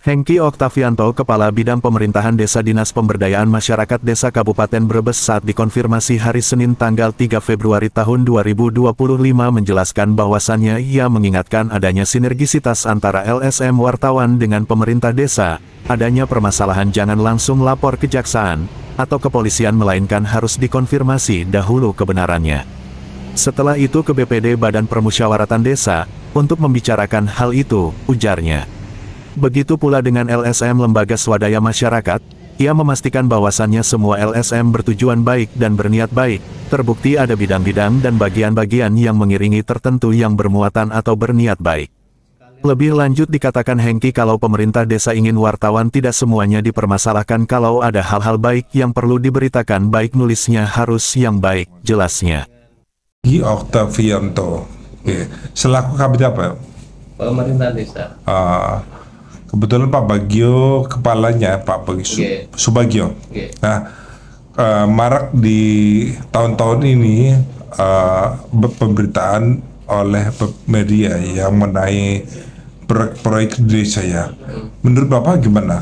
Hengki Oktavianto, Kepala Bidang Pemerintahan Desa Dinas Pemberdayaan Masyarakat Desa Kabupaten Brebes saat dikonfirmasi hari Senin tanggal 3 Februari tahun 2025 menjelaskan bahwasannya ia mengingatkan adanya sinergisitas antara LSM wartawan dengan pemerintah desa, adanya permasalahan jangan langsung lapor kejaksaan atau kepolisian melainkan harus dikonfirmasi dahulu kebenarannya. Setelah itu ke BPD Badan Permusyawaratan Desa untuk membicarakan hal itu, ujarnya. Begitu pula dengan LSM Lembaga Swadaya Masyarakat, ia memastikan bahwasannya semua LSM bertujuan baik dan berniat baik, terbukti ada bidang-bidang dan bagian-bagian yang mengiringi tertentu yang bermuatan atau berniat baik. Lebih lanjut dikatakan Hengki kalau pemerintah desa ingin wartawan tidak semuanya dipermasalahkan kalau ada hal-hal baik yang perlu diberitakan baik nulisnya harus yang baik, jelasnya. Oktavianto, selaku kabit apa? Pemerintah desa. Kebetulan Pak Bagio kepalanya, Pak Bagio Subagio. Nah, marak di tahun-tahun ini pemberitaan oleh media yang mengenai proyek-proyek desa ya. Menurut Bapak gimana?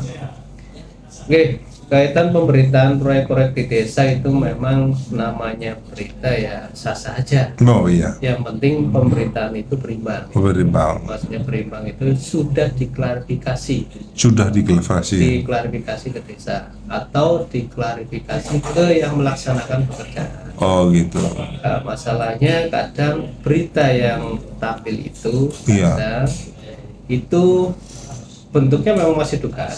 Kaitan pemberitaan proyek-proyek di desa itu memang namanya berita ya sah-sah aja. Oh iya. Yang penting pemberitaan itu berimbang. Berimbang. Maksudnya berimbang itu sudah diklarifikasi. Sudah diklarifikasi. Diklarifikasi ke desa atau diklarifikasi ke yang melaksanakan pekerjaan. Oh gitu. Nah, masalahnya kadang berita yang tampil itu kadang itu bentuknya memang masih dugaan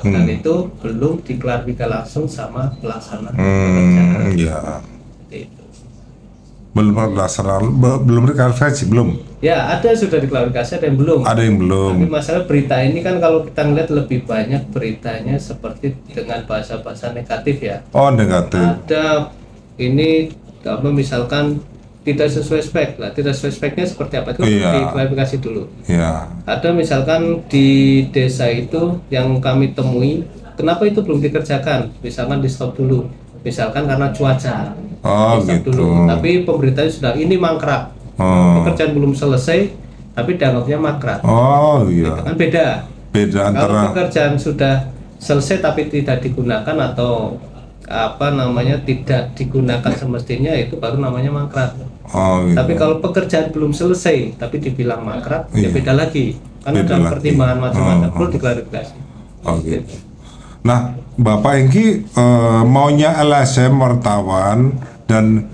dan itu belum diklarifikasi langsung sama pelaksana pekerjaan. Iya. Itu. Belum diklarifikasi belum? Ya ada sudah diklarifikasi, ada yang belum. Ada yang belum. Tapi masalah berita ini kan kalau kita ngeliat lebih banyak beritanya seperti dengan bahasa-bahasa negatif ya. Oh negatif. Ada ini apa misalkan tidak sesuai spek lah, tidak sesuai speknya seperti apa itu diklarifikasi dulu. Iya. Ada misalkan di desa itu yang kami temui, kenapa itu belum dikerjakan? Misalkan di stop dulu, misalkan karena cuaca. Oh gitu. Dulu. Tapi pemberitaannya sudah ini mangkrak, pekerjaan belum selesai, tapi dianggapnya mangkrak. Oh iya. Itu kan beda. Beda antara. Kalau pekerjaan sudah selesai tapi tidak digunakan atau apa namanya tidak digunakan semestinya itu baru namanya mangkrak. Oh, gitu. Tapi kalau pekerjaan belum selesai tapi dibilang mangkrak ya beda lagi. Kan ada pertimbangan macam-macam perlu diklarifikasi. Oh gitu. Nah, Bapak Hengki maunya LSM wartawan dan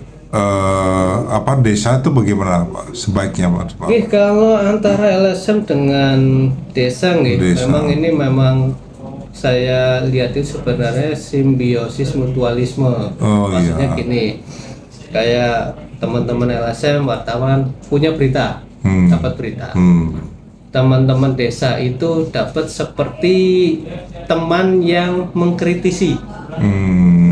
apa desa itu bagaimana Pak? Sebaiknya Pak? Kalau antara LSM dengan desa memang ini memang saya lihat itu sebenarnya simbiosis mutualisme. Maksudnya gini, kayak teman-teman LSM wartawan punya berita, dapat berita. Teman-teman desa itu dapat seperti teman yang mengkritisi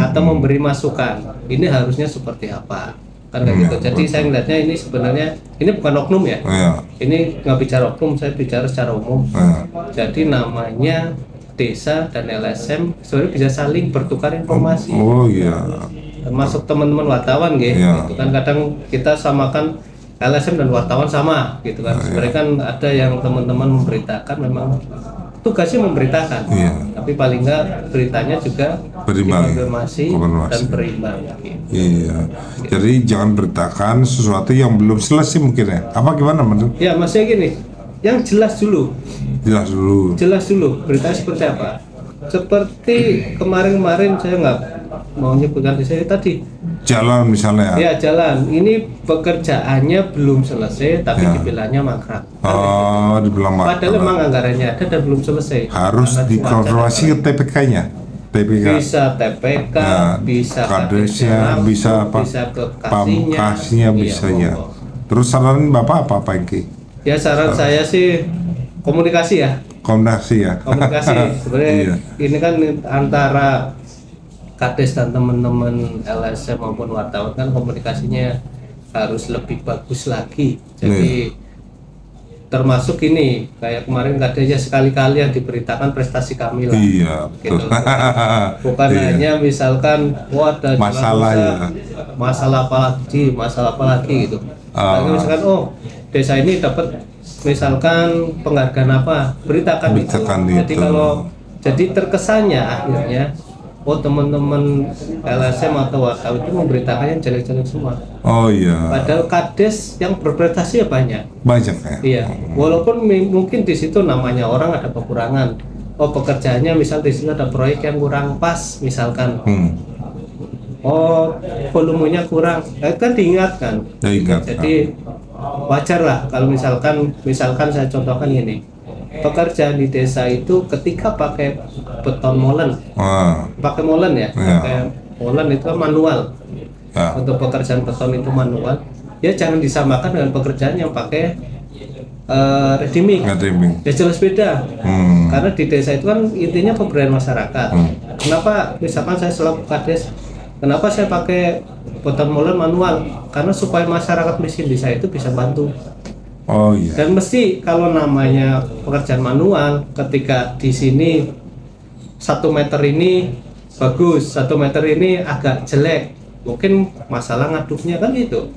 atau memberi masukan. Ini harusnya seperti apa? Kan kayak gitu. Jadi saya melihatnya ini sebenarnya ini bukan oknum ya. Ini nggak bicara oknum, saya bicara secara umum. Jadi namanya desa dan LSM sebenarnya bisa saling bertukar informasi. Oh iya. Termasuk teman-teman wartawan gitu kan kadang kita samakan LSM dan wartawan sama gitu kan. Sebenarnya kan ada yang teman-teman memberitakan memang tugasnya memberitakan. Tapi paling enggak beritanya juga konfirmasi dan berimbang. Gitu. Iya. Jadi jangan beritakan sesuatu yang belum selesai mungkin ya. Apa gimana menurut? Ya maksudnya gini, yang jelas dulu. Jelas dulu beritanya seperti apa. Seperti kemarin-kemarin saya nggak mau nyebutkan di saya tadi. Jalan misalnya. Ya jalan. Ini pekerjaannya belum selesai tapi dibilangnya mangkrak. Oh, dibilang mangkrak. Padahal memang anggarannya ada dan belum selesai. Harus dikonfirmasi ke TPK-nya. Bisa TPK, bisa kadesnya, bisa apa? Bisa ke kasihnya bisa ya. Terus saran Bapak apa Pak Hengki? Ya saran saya sih komunikasi ya. Komunikasi sebenarnya ini kan antara kades dan teman-teman LSM maupun wartawan kan komunikasinya harus lebih bagus lagi. Jadi termasuk ini kayak kemarin kadesnya sekali-kali yang diberitakan prestasi kami lah. Iya. Gitu. Bukan hanya misalkan ada masalah apa lagi gitu. Misalkan desa ini dapat misalkan penghargaan apa, beritakan itu. Jadi kalau terkesannya akhirnya teman-teman LSM atau wartawan itu memberitakannya jelek-jelek semua. Oh iya. Padahal kades yang berprestasi ya banyak. Banyak ya. Iya. Walaupun mungkin di situ namanya orang ada kekurangan. Pekerjaannya misal di situ ada proyek yang kurang pas misalkan. Volumenya kurang. Kan diingatkan. Jadi wajar lah kalau misalkan saya contohkan ini. Pekerjaan di desa itu ketika pakai beton molen, pakai molen ya, pakai molen itu manual. Untuk pekerjaan beton itu manual, ya jangan disamakan dengan pekerjaan yang pakai ready mix. Ya jelas beda. Karena di desa itu kan intinya pemberdayaan masyarakat. Kenapa misalkan saya selaku kades, kenapa saya pakai beton molen manual? Karena supaya masyarakat miskin desa itu bisa bantu. Oh iya. Dan mesti kalau namanya pekerjaan manual, ketika di sini 1 meter ini bagus, 1 meter ini agak jelek, mungkin masalah ngaduknya kan gitu.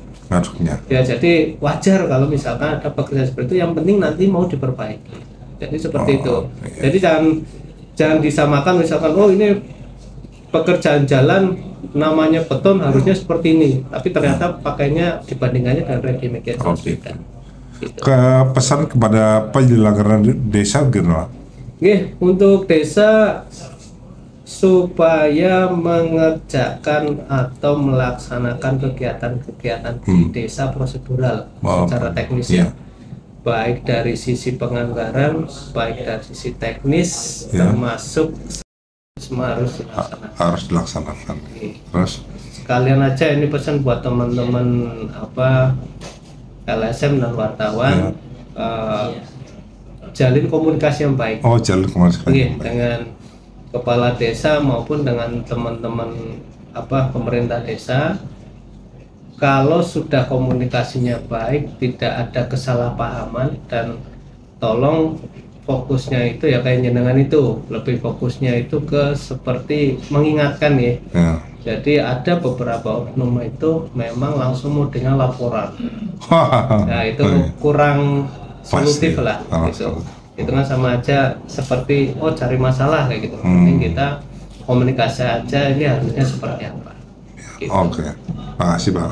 Ya jadi wajar kalau misalkan ada pekerjaan seperti itu, yang penting nanti mau diperbaiki. Jadi seperti itu. Iya. Jadi jangan disamakan misalkan ini pekerjaan jalan namanya beton harusnya seperti ini, tapi ternyata pakainya dibandingannya dengan ready mix itu beda. Ke pesan kepada penyelenggara desa gitu. Untuk desa supaya mengerjakan atau melaksanakan kegiatan-kegiatan di desa prosedural secara teknis ya. Baik dari sisi penganggaran, baik dari sisi teknis, termasuk semua harus dilaksanakan. Terus sekalian aja ini pesan buat teman-teman LSM dan wartawan, jalin komunikasi yang baik. Jalin komunikasi yang baik dengan kepala desa maupun dengan teman-teman pemerintah desa. Kalau sudah komunikasinya baik, tidak ada kesalahpahaman, dan tolong fokusnya itu ya kayak jenengan itu, lebih fokusnya itu ke seperti mengingatkan ya. Jadi ada beberapa oknum itu memang langsung mau dengan laporan. Nah itu kurang solutif lah gitu. Itu kan sama aja seperti cari masalah kayak gitu. Mending kita komunikasi aja ini harusnya seperti apa. Gitu. Oke. Makasih Bang.